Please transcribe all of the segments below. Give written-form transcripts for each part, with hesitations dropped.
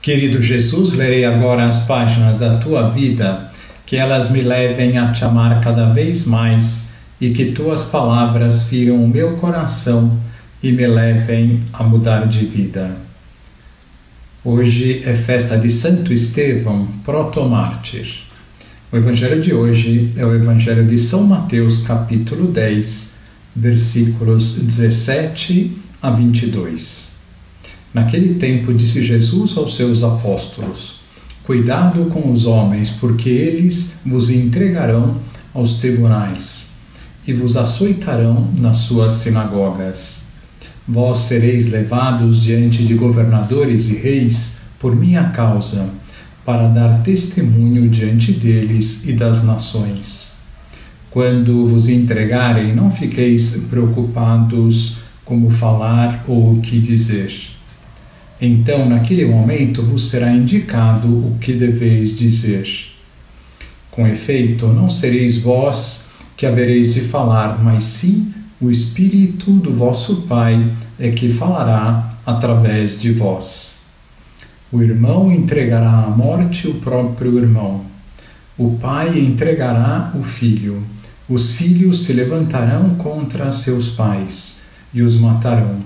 Querido Jesus, lerei agora as páginas da tua vida, que elas me levem a te amar cada vez mais e que tuas palavras firam o meu coração e me levem a mudar de vida. Hoje é festa de Santo Estevão, protomártir. O evangelho de hoje é o evangelho de São Mateus, capítulo 10, versículos 17 a 22. Naquele tempo disse Jesus aos seus apóstolos: Cuidado com os homens, porque eles vos entregarão aos tribunais e vos açoitarão nas suas sinagogas. Vós sereis levados diante de governadores e reis por minha causa, para dar testemunho diante deles e das nações. Quando vos entregarem, não fiqueis preocupados como falar ou o que dizer. Então, naquele momento, vos será indicado o que deveis dizer. Com efeito, não sereis vós que havereis de falar, mas sim o Espírito do vosso Pai é que falará através de vós. O irmão entregará à morte o próprio irmão. O pai entregará o filho. Os filhos se levantarão contra seus pais e os matarão.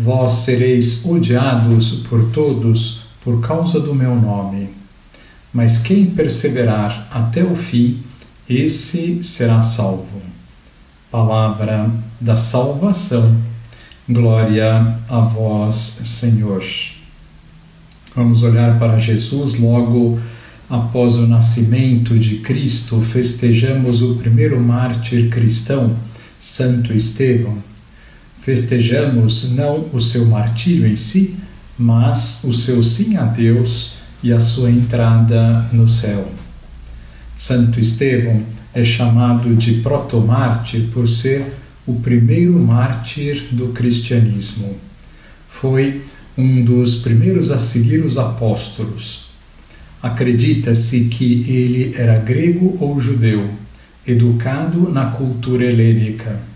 Vós sereis odiados por todos por causa do meu nome. Mas quem perseverar até o fim, esse será salvo. Palavra da salvação. Glória a vós, Senhor. Vamos olhar para Jesus. Logo após o nascimento de Cristo, festejamos o primeiro mártir cristão, Santo Estevão. Festejamos não o seu martírio em si, mas o seu sim a Deus e a sua entrada no céu. Santo Estevão é chamado de protomártir por ser o primeiro mártir do cristianismo. Foi um dos primeiros a seguir os apóstolos. Acredita-se que ele era grego ou judeu, educado na cultura helênica.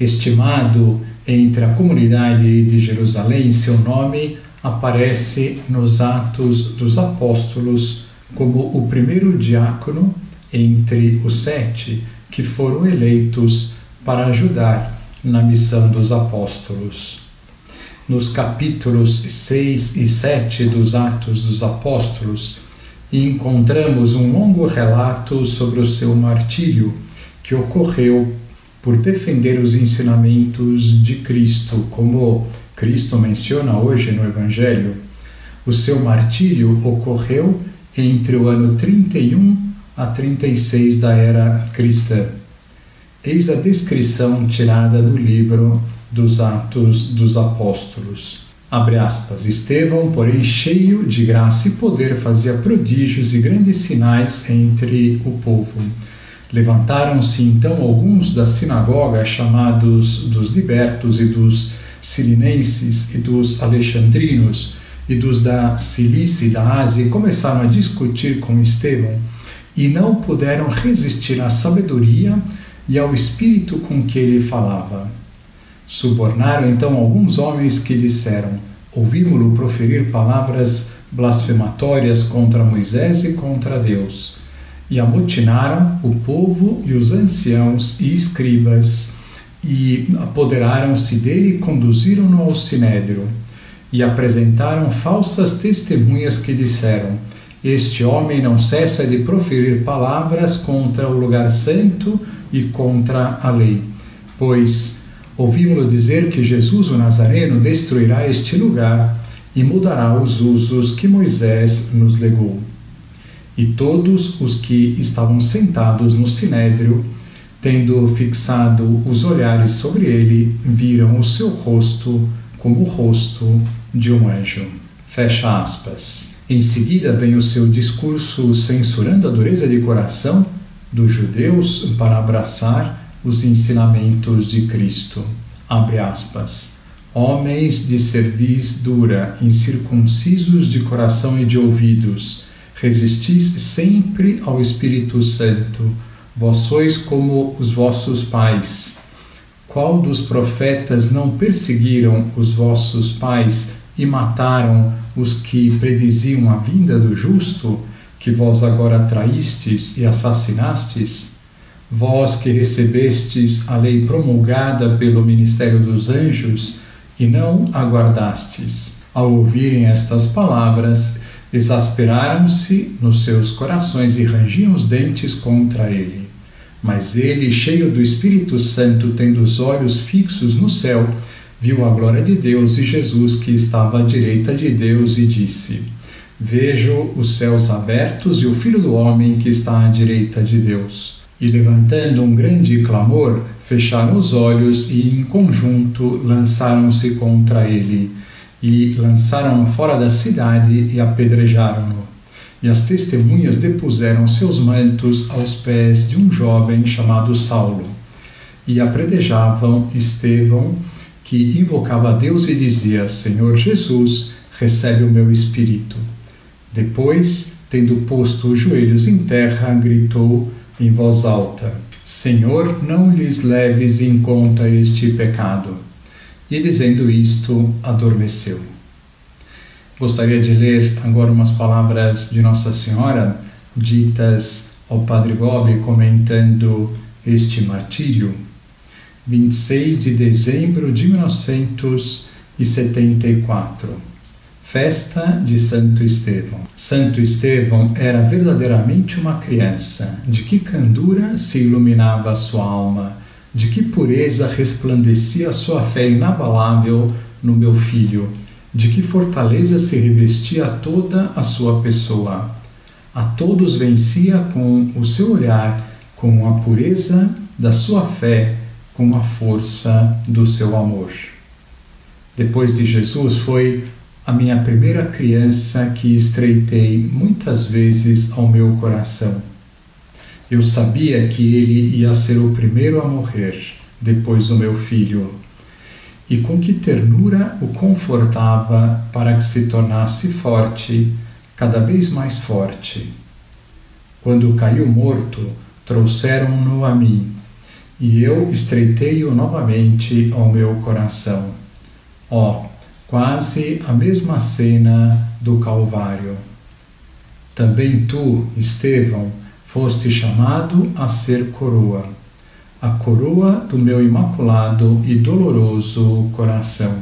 Estimado entre a comunidade de Jerusalém, seu nome aparece nos Atos dos Apóstolos como o primeiro diácono entre os 7 que foram eleitos para ajudar na missão dos apóstolos. Nos capítulos 6 e 7 dos Atos dos Apóstolos, encontramos um longo relato sobre o seu martírio, que ocorreu por defender os ensinamentos de Cristo, como Cristo menciona hoje no Evangelho. O seu martírio ocorreu entre o ano 31 a 36 da era cristã. Eis a descrição tirada do livro dos Atos dos Apóstolos. Abre aspas. Estevão, porém, cheio de graça e poder, fazia prodígios e grandes sinais entre o povo. Levantaram-se então alguns da sinagoga, chamados dos libertos e dos sirinenses e dos alexandrinos e dos da Cilícia e da Ásia, e começaram a discutir com Estevão, e não puderam resistir à sabedoria e ao espírito com que ele falava. Subornaram então alguns homens que disseram: Ouvimos-lo proferir palavras blasfematórias contra Moisés e contra Deus. E amotinaram o povo e os anciãos e escribas, e apoderaram-se dele e conduziram-no ao sinédrio. E apresentaram falsas testemunhas que disseram: Este homem não cessa de proferir palavras contra o lugar santo e contra a lei. Pois ouvimos-lo dizer que Jesus o Nazareno destruirá este lugar e mudará os usos que Moisés nos legou. E todos os que estavam sentados no sinédrio, tendo fixado os olhares sobre ele, viram o seu rosto como o rosto de um anjo. Fecha aspas. Em seguida vem o seu discurso censurando a dureza de coração dos judeus para abraçar os ensinamentos de Cristo. Abre aspas. Homens de cerviz dura, incircuncisos de coração e de ouvidos, resistis sempre ao Espírito Santo. Vós sois como os vossos pais. Qual dos profetas não perseguiram os vossos pais e mataram os que prediziam a vinda do justo, que vós agora traístes e assassinastes? Vós que recebestes a lei promulgada pelo ministério dos anjos e não aguardastes. Ao ouvirem estas palavras, exasperaram-se nos seus corações e rangiam os dentes contra ele. Mas ele, cheio do Espírito Santo, tendo os olhos fixos no céu, viu a glória de Deus e Jesus que estava à direita de Deus e disse: Vejo os céus abertos e o Filho do Homem que está à direita de Deus. E levantando um grande clamor, fecharam os olhos e em conjunto lançaram-se contra ele. E lançaram-no fora da cidade e apedrejaram-no. E as testemunhas depuseram seus mantos aos pés de um jovem chamado Saulo. E apedrejavam Estevão, que invocava a Deus e dizia: Senhor Jesus, recebe o meu espírito. Depois, tendo posto os joelhos em terra, gritou em voz alta: Senhor, não lhes leves em conta este pecado. E dizendo isto, adormeceu. Gostaria de ler agora umas palavras de Nossa Senhora, ditas ao Padre Bob, comentando este martírio. 26 de dezembro de 1974. Festa de Santo Estevão. Santo Estevão era verdadeiramente uma criança, de que candura se iluminava a sua alma, de que pureza resplandecia a sua fé inabalável no meu filho, de que fortaleza se revestia toda a sua pessoa. A todos vencia com o seu olhar, com a pureza da sua fé, com a força do seu amor. Depois de Jesus, foi a minha primeira criança que estreitei muitas vezes ao meu coração. Eu sabia que ele ia ser o primeiro a morrer, depois do meu filho, e com que ternura o confortava para que se tornasse forte, cada vez mais forte. Quando caiu morto, trouxeram-no a mim, e eu estreitei-o novamente ao meu coração. Quase a mesma cena do Calvário. Também tu, Estevão, foste chamado a ser coroa, a coroa do meu imaculado e doloroso coração.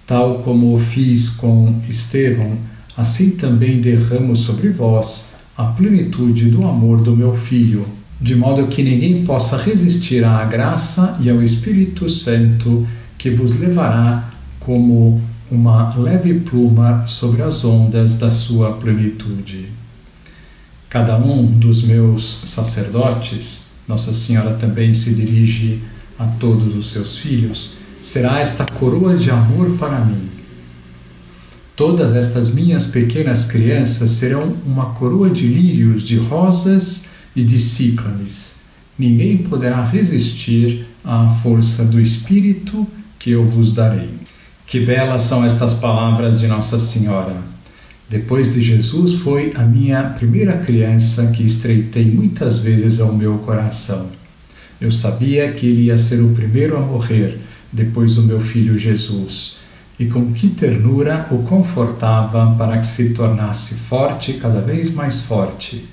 Tal como o fiz com Estevão, assim também derramo sobre vós a plenitude do amor do meu Filho, de modo que ninguém possa resistir à graça e ao Espírito Santo que vos levará como uma leve pluma sobre as ondas da sua plenitude. Cada um dos meus sacerdotes, Nossa Senhora também se dirige a todos os seus filhos, será esta coroa de amor para mim. Todas estas minhas pequenas crianças serão uma coroa de lírios, de rosas e de cíclades. Ninguém poderá resistir à força do Espírito que eu vos darei. Que belas são estas palavras de Nossa Senhora. Depois de Jesus, foi a minha primeira criança que estreitei muitas vezes ao meu coração. Eu sabia que ele ia ser o primeiro a morrer, depois do meu filho Jesus, e com que ternura o confortava para que se tornasse forte, cada vez mais forte.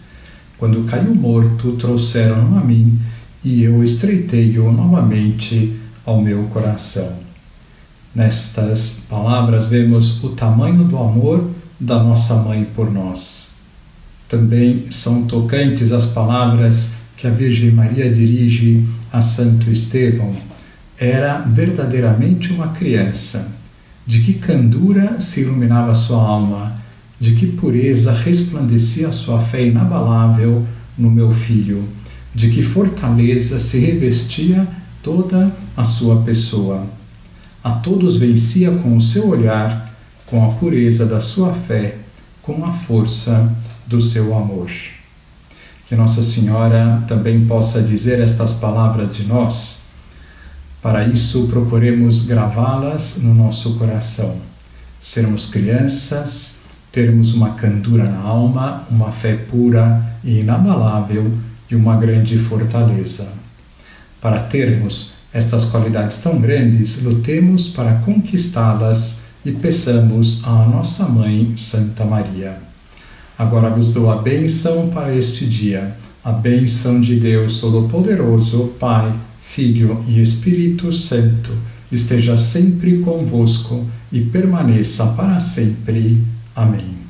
Quando caiu morto, trouxeram-no a mim, e eu estreitei-o novamente ao meu coração. Nestas palavras vemos o tamanho do amor da nossa mãe por nós. Também são tocantes as palavras que a Virgem Maria dirige a Santo Estevão. Era verdadeiramente uma criança, de que candura se iluminava a sua alma, de que pureza resplandecia a sua fé inabalável no meu filho, de que fortaleza se revestia toda a sua pessoa. A todos vencia com o seu olhar, com a pureza da sua fé, com a força do seu amor. Que Nossa Senhora também possa dizer estas palavras de nós. Para isso, procuremos gravá-las no nosso coração. Sermos crianças, termos uma candura na alma, uma fé pura e inabalável e uma grande fortaleza. Para termos estas qualidades tão grandes, lutemos para conquistá-las e peçamos à nossa Mãe, Santa Maria. Agora vos dou a bênção para este dia, a bênção de Deus Todo-Poderoso, Pai, Filho e Espírito Santo, esteja sempre convosco e permaneça para sempre. Amém.